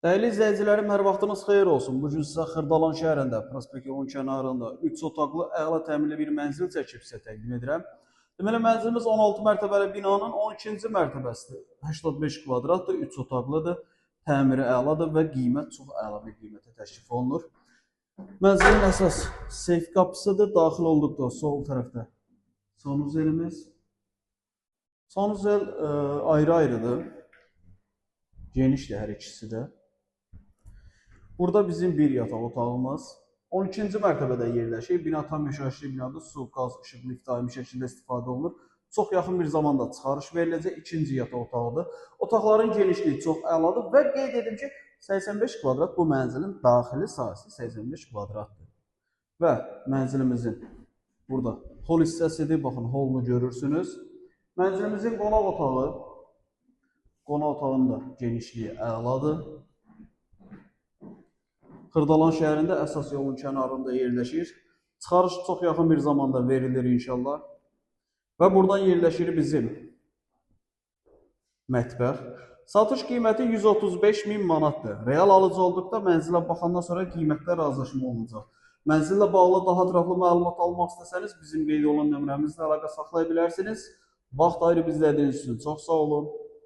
Dəyərli izləyicilərim, hər vaxtınız xeyir olsun. Bu gün sizə Xırdalan şəhərində, Prospekt yolun kənarında 3 otaqlı əla təmirli bir mənzil çəkib sizə təqdim edirəm. Deməli, mənzilimiz 16 mərtəbəli binanın 12-ci mərtəbəsidir. 85 kvadratdır, 3 otaqlıdır, təmiri əladır və qiymət çox əla bir qiymətə təklif olunur. Mənzilin əsas seyf qapısıdır. Daxil olduqda sol tərəfdə sanuzelimiz. Sanuzel ayrı-ayrıdır. Genişdir hər ikisi də. Burada bizim bir yataq otağımız 12-ci mərtəbədə yerləşir. Bina tam yaşayışlı binadır. Su, qaz, işıq, lift daimi şəkildə istifadə olunur. Çox yaxın bir zamanda çıxarış veriləcək ikinci yataq otağıdır. Otaqların genişliyi çox əladır və qeyd edim ki, 85 kvadrat bu mənzilin daxili sahəsi 85 kvadratdır. Və mənzilimizin burada hol hissəsidir. Baxın, holunu görürsünüz. Mənzilimizin qonaq otağının da genişliyi əladır. Xırdalan şəhərində əsas yolun kənarında yerləşir. Çıxarış çox yaxın bir zamanda verilir inşallah. Və buradan yerləşir bizim mətbəx. Satış qiyməti 135.000 manatdır. Real alıcı olduqda mənzilə baxandan sonra qiymətlər razılaşma olunacaq. Mənzillə bağlı daha ətraflı məlumat almaq istəsəniz bizim qeyd olunan nömrəmizlə əlaqə saxlaya bilərsiniz. Vaxt ayırıb izlədiyiniz üçün çox sağ olun.